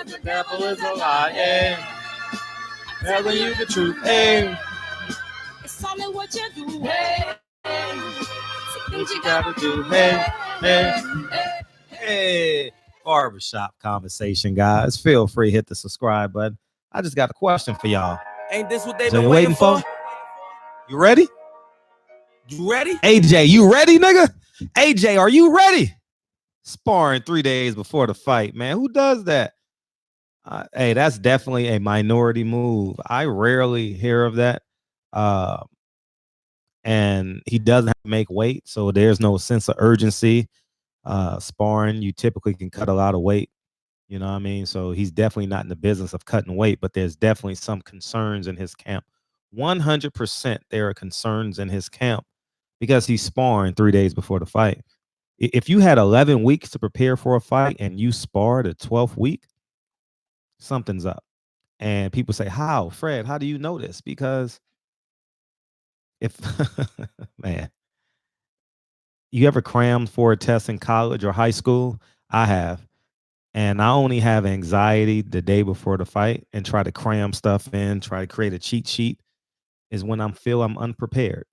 The devil is a liar. Telling you the truth. Hey. It's only what you do. Hey. What you gotta do. Hey. Hey. Hey. Barbershop conversation, guys. Feel free to hit the subscribe button. I just got a question for y'all. Ain't this what they've been waiting for? You ready? You ready? AJ, you ready, nigga? AJ, are you ready? Sparring 3 days before the fight, man. Who does that? Hey, that's definitely a minority move. I rarely hear of that. And he doesn't have to make weight, so there's no sense of urgency. Sparring, you typically can cut a lot of weight. You know what I mean? So he's definitely not in the business of cutting weight, but there's definitely some concerns in his camp. 100% there are concerns in his camp because he's sparring 3 days before the fight. If you had 11 weeks to prepare for a fight and you sparred a 12th week, something's up. And people say, how, Fred, how do you know this? Because if, man, you ever crammed for a test in college or high school? I have. And I only have anxiety the day before the fight and try to cram stuff in, try to create a cheat sheet is when I'm unprepared.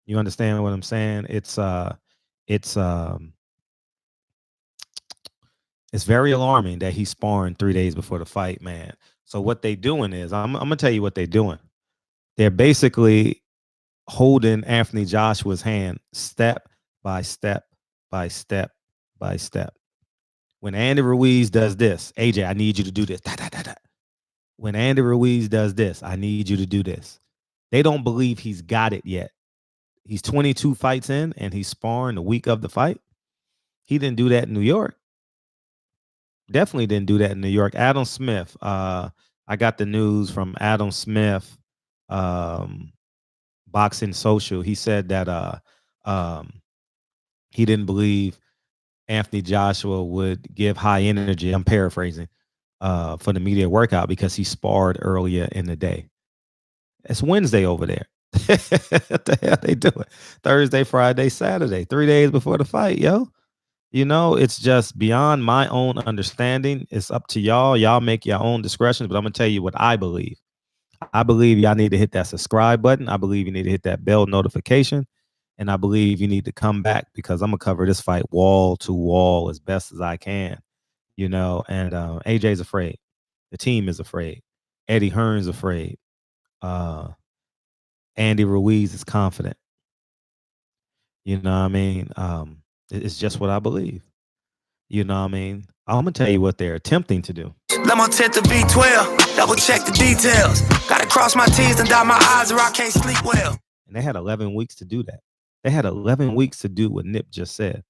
You understand what I'm saying? It's very alarming that he's sparring 3 days before the fight, man. So what they doing is, I'm gonna tell you what they're doing. They're basically holding Anthony Joshua's hand step by step by step by step. When Andy Ruiz does this, AJ, I need you to do this. Da, da, da, da. When Andy Ruiz does this, I need you to do this. They don't believe he's got it yet. He's 22 fights in and he's sparring the week of the fight. He didn't do that in New York. Definitely didn't do that in New York. Adam Smith. I got the news from Adam Smith, Boxing Social. He said that he didn't believe Anthony Joshua would give high energy. I'm paraphrasing for the media workout because he sparred earlier in the day. It's Wednesday over there. What the hell they doing? Thursday, Friday, Saturday, 3 days before the fight, yo. You know, it's just beyond my own understanding. It's up to y'all. Y'all make your own discretion, but I'm going to tell you what I believe. I believe y'all need to hit that subscribe button. I believe you need to hit that bell notification. And I believe you need to come back because I'm going to cover this fight wall to wall as best as I can. You know, and AJ's afraid. The team is afraid. Eddie Hearn's afraid. Andy Ruiz is confident. You know what I mean? It's just what I believe. You know what I mean? I'm going to tell you what they're attempting to do. Let my tent to B12. Double check the details. Gotta cross my T's and dot my I's or I can't sleep well. And they had 11 weeks to do that. They had 11 weeks to do what Nip just said.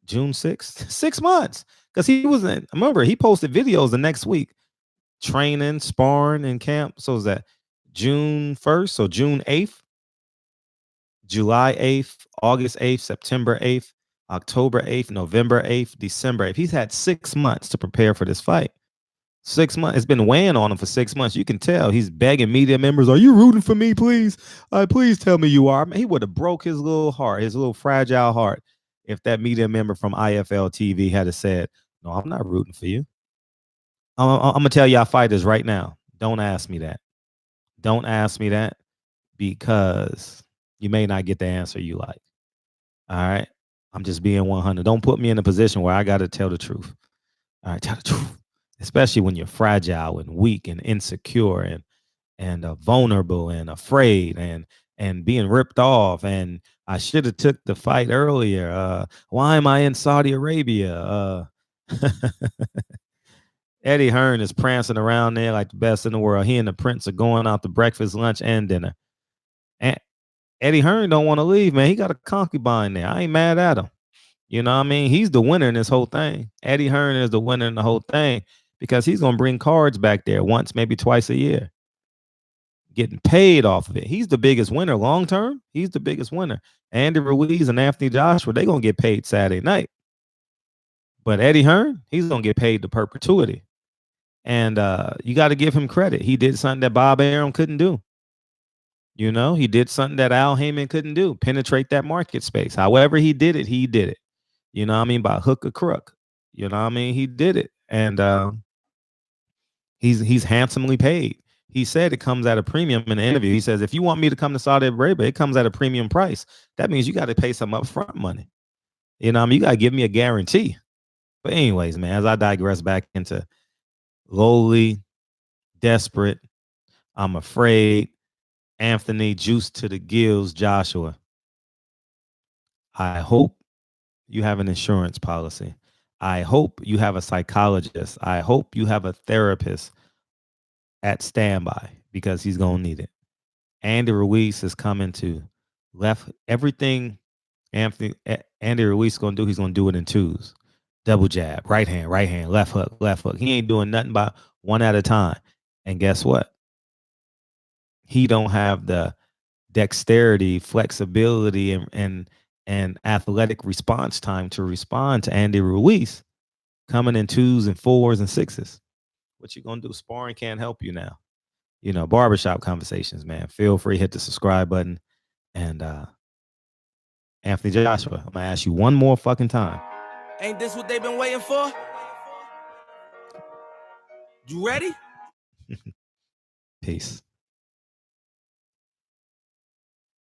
June 6th, 6 months. Because he was in, remember, he posted videos the next week. Training, sparring in camp. So is that June 1st? So June 8th, July 8th, August 8th, September 8th, October 8th, November 8th, December 8th. He's had 6 months to prepare for this fight. 6 months. It's been weighing on him for 6 months. You can tell he's begging media members, are you rooting for me, please? Please tell me you are. Man, he would have broke his little heart, his little fragile heart, if that media member from IFL TV had said, no, I'm not rooting for you. I'm going to tell y'all fighters right now, don't ask me that. Don't ask me that because you may not get the answer you like. All right? I'm just being 100. Don't put me in a position where I got to tell the truth. All right, tell the truth. Especially when you're fragile and weak and insecure and vulnerable and afraid and being ripped off. And I should have took the fight earlier. Why am I in Saudi Arabia? Eddie Hearn is prancing around there like the best in the world. He and the Prince are going out to breakfast, lunch, and dinner. And Eddie Hearn don't want to leave, man. He got a concubine there. I ain't mad at him. You know what I mean? He's the winner in this whole thing. Eddie Hearn is the winner in the whole thing because he's going to bring cards back there once, maybe twice a year. getting paid off of it. He's the biggest winner long term. He's the biggest winner. Andy Ruiz and Anthony Joshua, they're going to get paid Saturday night. But Eddie Hearn, he's going to get paid to perpetuity. And you got to give him credit. He did something that Bob Arum couldn't do. You know, he did something that Al Heyman couldn't do, penetrate that market space. However he did it, he did it. You know what I mean? By hook or crook. You know what I mean? He did it. And he's handsomely paid. He said it comes at a premium in the interview. He says, if you want me to come to Saudi Arabia, it comes at a premium price. That means you got to pay some upfront money. You know what I mean? You got to give me a guarantee. But anyways, man, as I digress back into lowly, desperate, I'm afraid, Anthony Juice to the gills, Joshua. I hope you have an insurance policy. I hope you have a psychologist. I hope you have a therapist at standby because he's going to need it. Andy Ruiz is coming to left everything Andy Ruiz is going to do. He's going to do it in twos. Double jab, right hand, left hook, left hook. He ain't doing nothing but one at a time. And guess what? He don't have the dexterity, flexibility, and athletic response time to respond to Andy Ruiz coming in twos and fours and sixes. What you gonna do? Sparring can't help you now. You know, barbershop conversations, man. Feel free, hit the subscribe button. And Anthony Joshua, I'm gonna ask you one more fucking time. Ain't this what they've been waiting for? You ready? Peace.